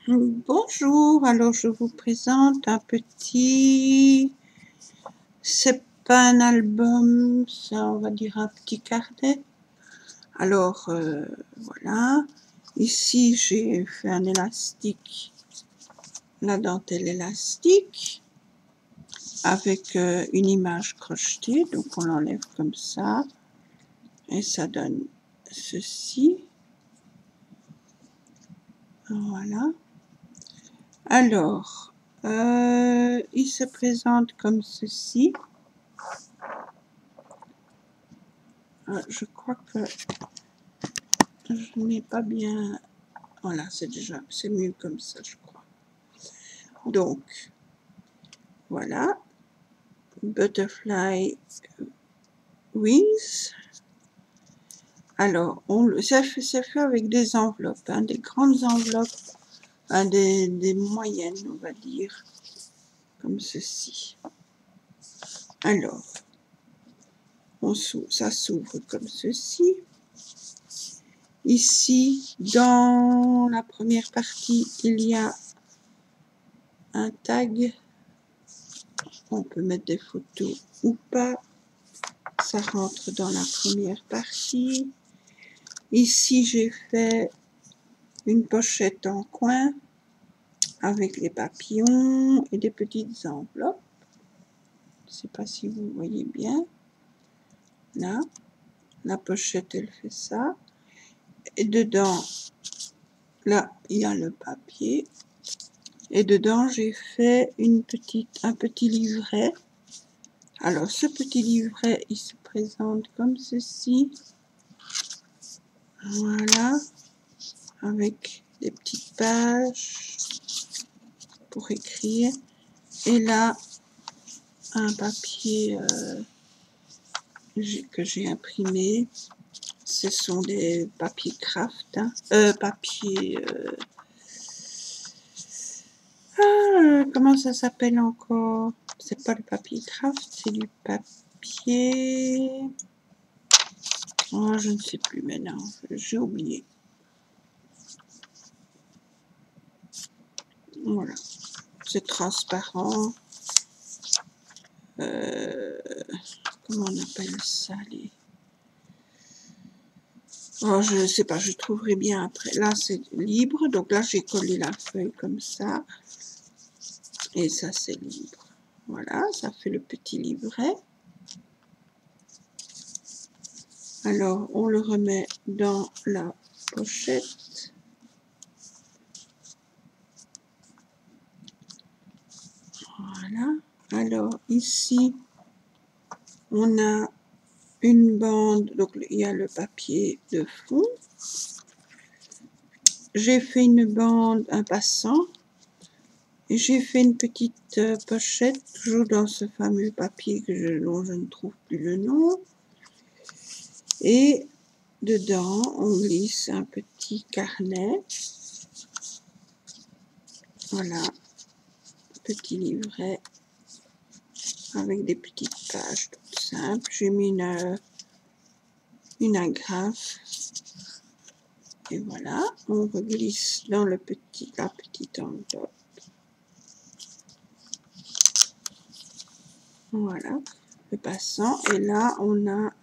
Bonjour, alors je vous présente un petit, c'est pas un album, ça on va dire un petit carnet. Alors voilà, ici j'ai fait un élastique, la dentelle élastique, avec une image crochetée, donc on l'enlève comme ça, et ça donne ceci. Voilà. Alors, il se présente comme ceci. Je crois que je n'ai pas bien... Voilà, c'est mieux comme ça, je crois. Donc, voilà. Butterfly Wings. Alors, c'est fait avec des enveloppes, hein, des grandes enveloppes, hein, des moyennes, on va dire, comme ceci. Alors, ça s'ouvre comme ceci. Ici, dans la première partie, il y a un tag. On peut mettre des photos ou pas. Ça rentre dans la première partie. Ici, j'ai fait une pochette en coin avec les papillons et des petites enveloppes. Je ne sais pas si vous voyez bien. Là, la pochette, elle fait ça. Et dedans, là, il y a le papier. Et dedans, j'ai fait un petit livret. Alors, ce petit livret, il se présente comme ceci. Voilà. Avec des petites pages pour écrire. Et là, un papier que j'ai imprimé. Ce sont des papiers craft. Hein. Comment ça s'appelle encore? C'est pas le papier craft, c'est du papier... Oh, je ne sais plus maintenant, j'ai oublié. Voilà, c'est transparent. Comment on appelle ça les... Oh, je ne sais pas, je trouverai bien après. Là, c'est libre, donc là, j'ai collé la feuille comme ça. Et ça, c'est libre. Voilà, ça fait le petit livret. Alors, on le remet dans la pochette. Voilà. Alors, ici, on a une bande. Donc, il y a le papier de fond. J'ai fait une bande, un passant. Et j'ai fait une petite pochette, toujours dans ce fameux papier dont je ne trouve plus le nom. Et dedans, on glisse un petit carnet. Voilà, petit livret avec des petites pages toutes simples. J'ai mis une agrafe. Et voilà, on reglisse dans la petite enveloppe. Voilà, le passant. Et là, on a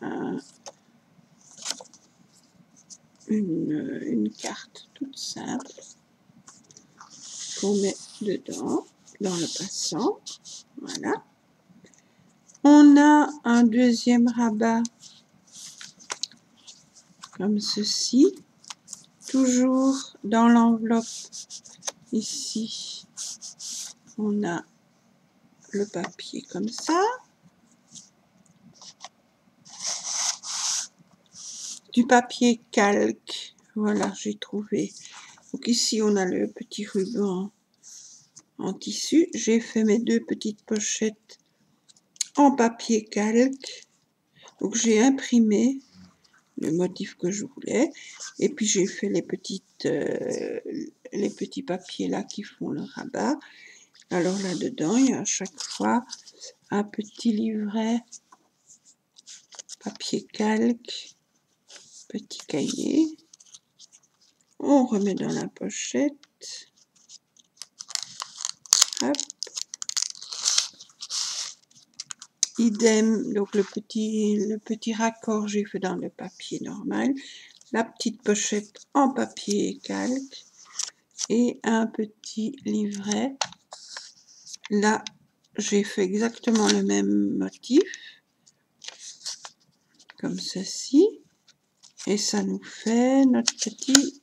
une carte toute simple qu'on met dedans, dans le passant. Voilà. On a un deuxième rabat comme ceci, toujours dans l'enveloppe. Ici, on a le papier comme ça. Du papier calque, voilà, j'ai trouvé. Donc ici, on a le petit ruban en tissu. J'ai fait mes deux petites pochettes en papier calque. Donc j'ai imprimé le motif que je voulais. Et puis j'ai fait les petits papiers là qui font le rabat. Alors là-dedans, il y a à chaque fois un petit livret, papier calque, petit cahier. On remet dans la pochette. Hop. Idem, donc le petit raccord j'ai fait dans le papier normal, la petite pochette en papier calque et un petit livret. Là, j'ai fait exactement le même motif, comme ceci, et ça nous fait notre petit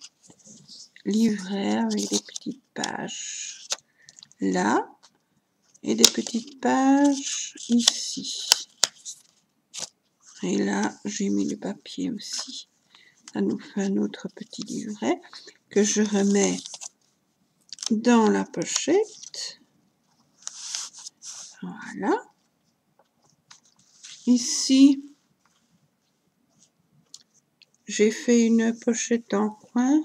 livret avec des petites pages là et des petites pages ici. Et là, j'ai mis le papier aussi. Ça nous fait un autre petit livret que je remets dans la pochette. Voilà. Ici, j'ai fait une pochette en coin.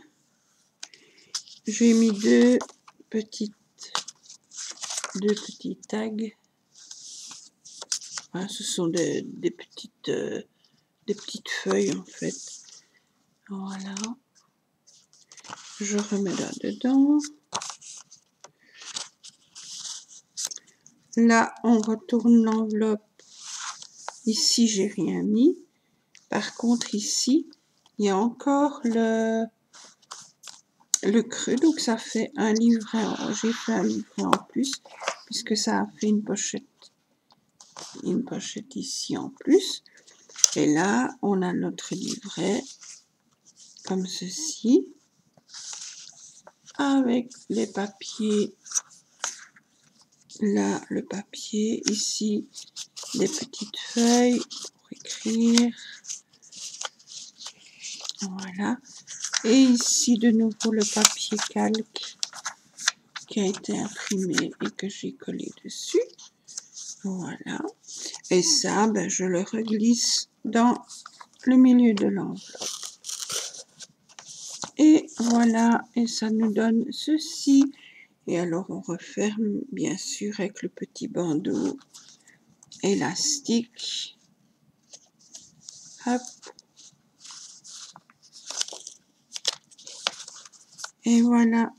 J'ai mis deux petits tags. Enfin, ce sont des petites feuilles en fait. Voilà. Je remets là-dedans. Là, on retourne l'enveloppe. Ici, j'ai rien mis. Par contre, ici, il y a encore le creux. Donc, ça fait un livret. J'ai fait un livret en plus, puisque ça a fait une pochette ici en plus. Et là, on a notre livret comme ceci, avec les papiers. Là, le papier, ici, des petites feuilles pour écrire. Voilà. Et ici, de nouveau, le papier calque qui a été imprimé et que j'ai collé dessus. Voilà. Et ça, ben, je le reglisse dans le milieu de l'enveloppe. Et voilà, et ça nous donne ceci. Et alors, on referme, bien sûr, avec le petit bandeau élastique. Hop. Et voilà.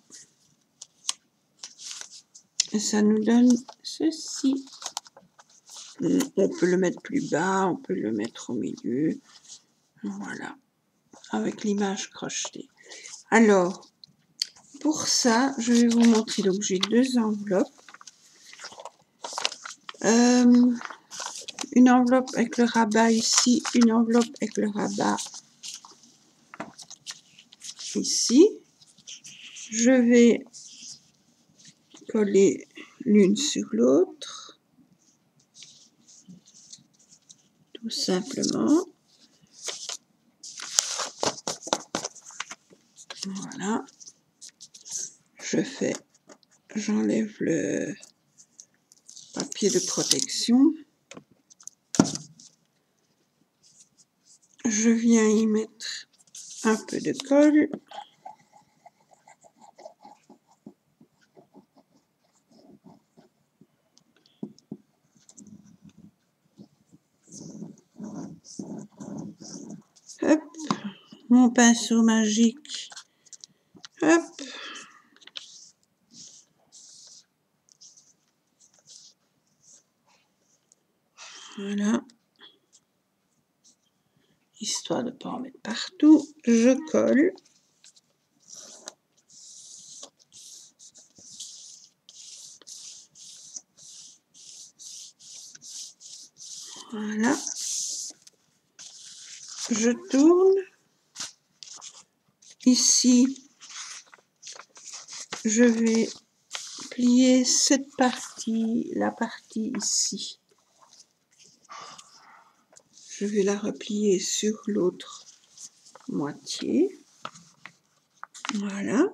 Et ça nous donne ceci. On peut le mettre plus bas, on peut le mettre au milieu. Voilà. Avec l'image crochetée. Alors, pour ça, je vais vous montrer. Donc, j'ai deux enveloppes. Une enveloppe avec le rabat ici, une enveloppe avec le rabat ici. Je vais coller l'une sur l'autre, tout simplement. Voilà. J'enlève le papier de protection. Je viens y mettre un peu de colle. Hop, mon pinceau magique. Hop. Voilà. Histoire de ne pas en mettre partout, je colle. Voilà. Je tourne. Ici, je vais plier cette partie, la partie ici. Je vais la replier sur l'autre moitié. Voilà.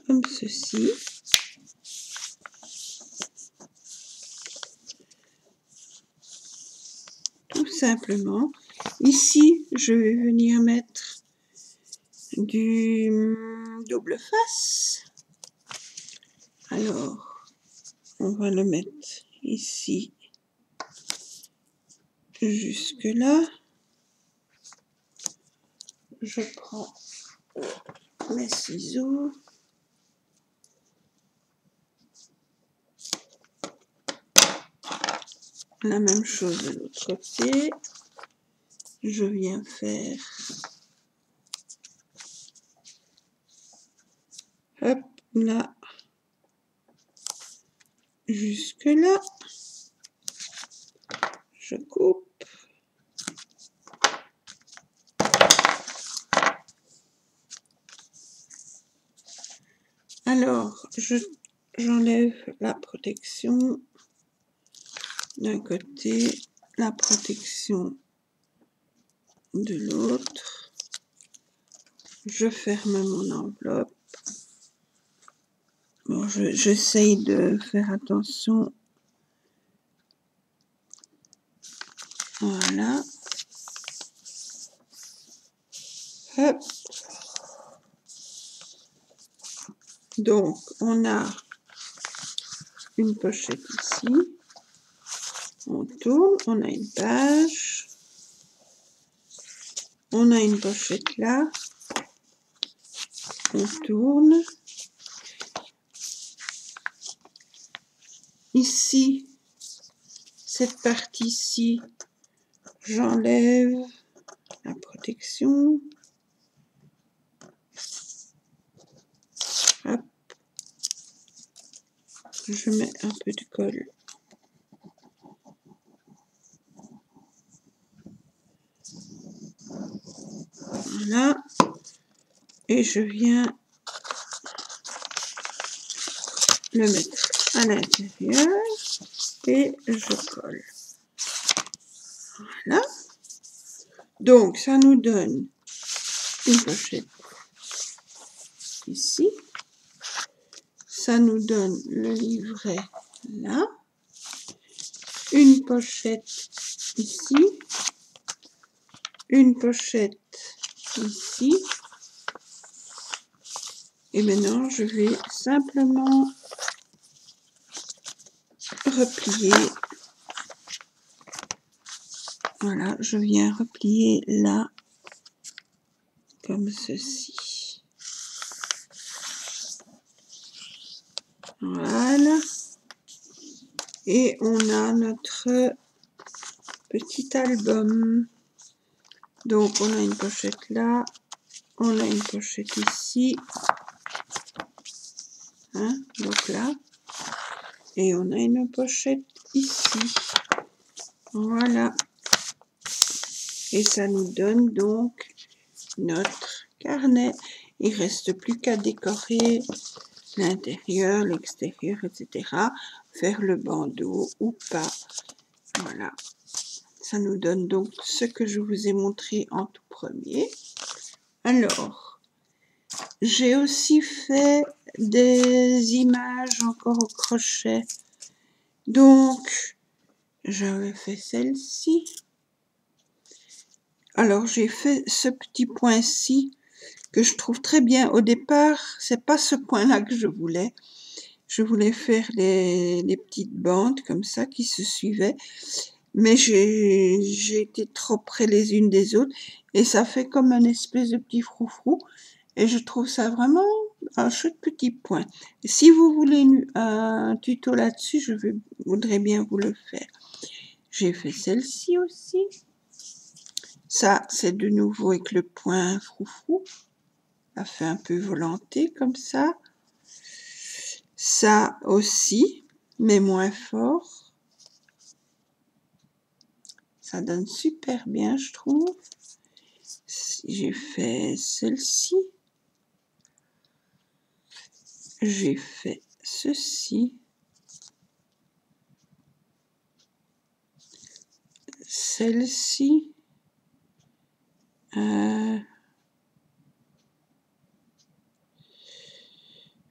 Comme ceci. Tout simplement. Ici, je vais venir mettre du double face. Alors, on va le mettre ici, jusque là. Je prends mes ciseaux. La même chose de l'autre côté. Je viens faire, hop, là, jusque là. Je coupe. Alors, j'enlève la protection d'un côté, la protection de l'autre. Je ferme mon enveloppe. Bon, j'essaye de faire attention. Voilà. Hop. Donc, on a une pochette ici. On tourne, on a une page. On a une pochette là. On tourne. Ici, cette partie-ci, j'enlève la protection. Hop. Je mets un peu de colle. Voilà. Et je viens le mettre à l'intérieur et je colle. Voilà. Donc, ça nous donne une pochette ici. Ça nous donne le livret là. Une pochette ici. Une pochette ici. Et maintenant, je vais simplement replier. Voilà, je viens replier là, comme ceci. Voilà. Et on a notre petit album. Donc, on a une pochette là. On a une pochette ici. Hein, donc là. Et on a une pochette ici. Voilà. Et ça nous donne donc notre carnet. Il ne reste plus qu'à décorer l'intérieur, l'extérieur, etc. Faire le bandeau ou pas. Voilà. Ça nous donne donc ce que je vous ai montré en tout premier. Alors, j'ai aussi fait des images encore au crochet. Donc, j'avais fait celle-ci. Alors, j'ai fait ce petit point-ci que je trouve très bien. Au départ, c'est pas ce point-là que je voulais. Je voulais faire les petites bandes comme ça qui se suivaient. Mais j'ai été trop près les unes des autres et ça fait comme un espèce de petit froufrou. Et je trouve ça vraiment un chouette petit point. Et si vous voulez un tuto là-dessus, voudrais bien vous le faire. J'ai fait celle-ci aussi. Ça, c'est de nouveau avec le point froufrou. Ça fait un peu volanté comme ça. Ça aussi, mais moins fort. Ça donne super bien, je trouve. J'ai fait celle-ci. J'ai fait ceci. Celle-ci.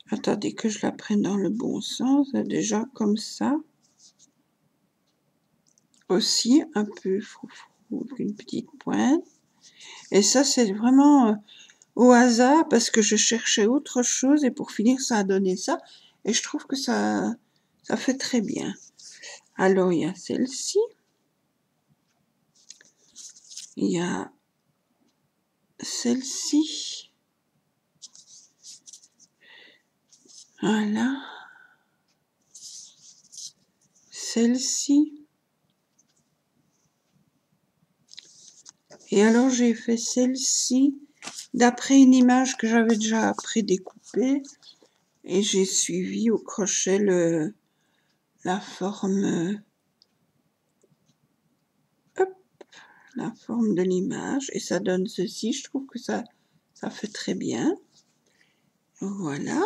Attendez que je la prenne dans le bon sens. Déjà comme ça. Aussi un peu froufrou, une petite pointe. Et ça, c'est vraiment au hasard parce que je cherchais autre chose et pour finir, ça a donné ça. Et je trouve que ça fait très bien. Alors, il y a celle-ci. Il y a celle-ci. Voilà. Celle-ci. Et alors j'ai fait celle-ci d'après une image que j'avais déjà prédécoupée. Et j'ai suivi au crochet la forme, hop, la forme de l'image. Et ça donne ceci. Je trouve que ça fait très bien. Voilà.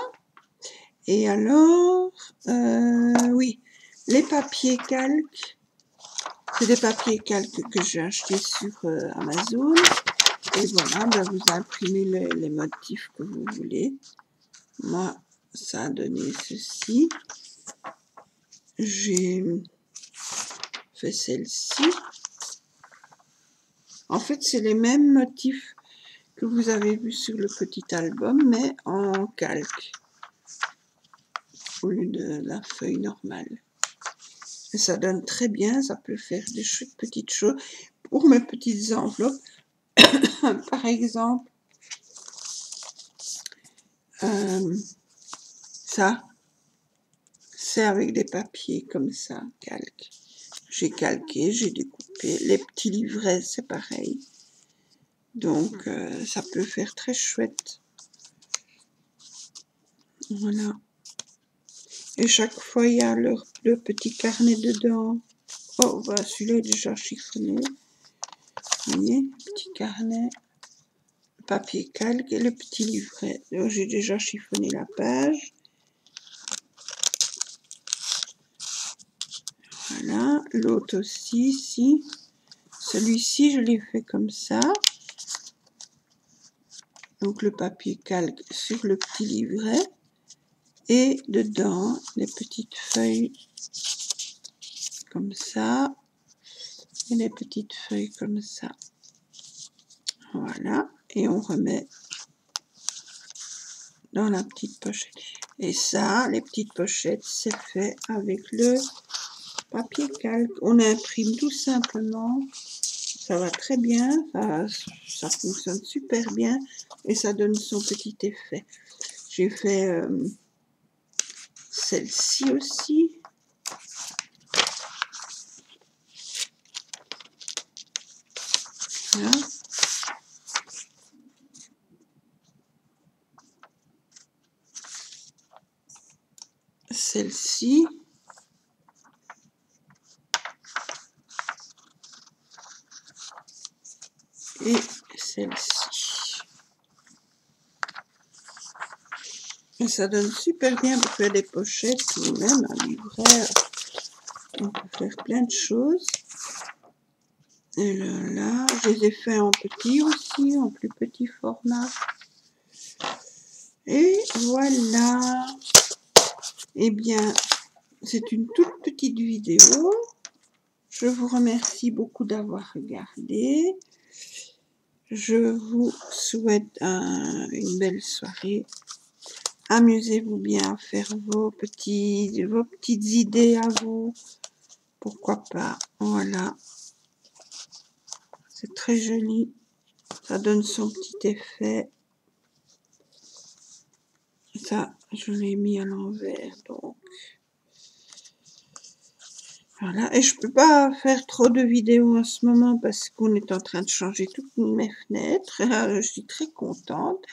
Et alors, oui, les papiers calques. C'est des papiers calques que j'ai achetés sur Amazon. Et voilà, ben vous imprimez les motifs que vous voulez. Moi, ça a donné ceci. J'ai fait celle-ci. En fait, c'est les mêmes motifs que vous avez vus sur le petit album, mais en calque, au lieu de la feuille normale. Et ça donne très bien, ça peut faire des chouettes petites choses. Pour mes petites enveloppes, par exemple, ça, c'est avec des papiers comme ça, calque. J'ai calqué, j'ai découpé. Les petits livrets, c'est pareil. Donc, ça peut faire très chouette. Voilà. Et chaque fois, il y a le petit carnet dedans. Oh, bah, celui-là est déjà chiffonné. Vous voyez, petit carnet, papier calque et le petit livret. Donc, j'ai déjà chiffonné la page. Voilà, l'autre aussi, ici. Celui-ci, je l'ai fait comme ça. Donc, le papier calque sur le petit livret. Et dedans, les petites feuilles comme ça. Et les petites feuilles comme ça. Voilà. Et on remet dans la petite pochette. Et ça, les petites pochettes, c'est fait avec le papier calque. On imprime tout simplement. Ça va très bien. Ça fonctionne super bien. Et ça donne son petit effet. J'ai fait celle-ci aussi. Voilà. Celle-ci. Et celle-ci. Et ça donne super bien pour faire des pochettes ou même un livret. On peut faire plein de choses. Et là, je les ai fait en petit aussi, en plus petit format. Et voilà. Eh bien, c'est une toute petite vidéo. Je vous remercie beaucoup d'avoir regardé. Je vous souhaite une belle soirée. Amusez-vous bien à faire vos petites idées à vous. Pourquoi pas. Voilà. C'est très joli. Ça donne son petit effet. Ça, je l'ai mis à l'envers. Donc, voilà. Et je peux pas faire trop de vidéos en ce moment parce qu'on est en train de changer toutes mes fenêtres. Je suis très contente.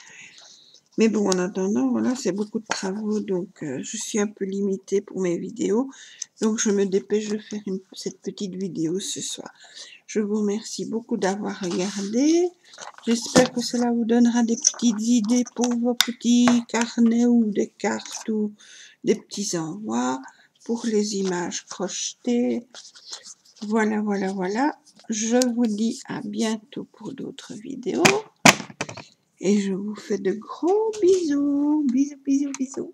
Mais bon, en attendant, voilà, c'est beaucoup de travaux. Donc, je suis un peu limitée pour mes vidéos. Donc, je me dépêche de faire cette petite vidéo ce soir. Je vous remercie beaucoup d'avoir regardé. J'espère que cela vous donnera des petites idées pour vos petits carnets ou des cartes ou des petits envois pour les images crochetées. Voilà, voilà, voilà. Je vous dis à bientôt pour d'autres vidéos. Et je vous fais de gros bisous. Bisous, bisous, bisous.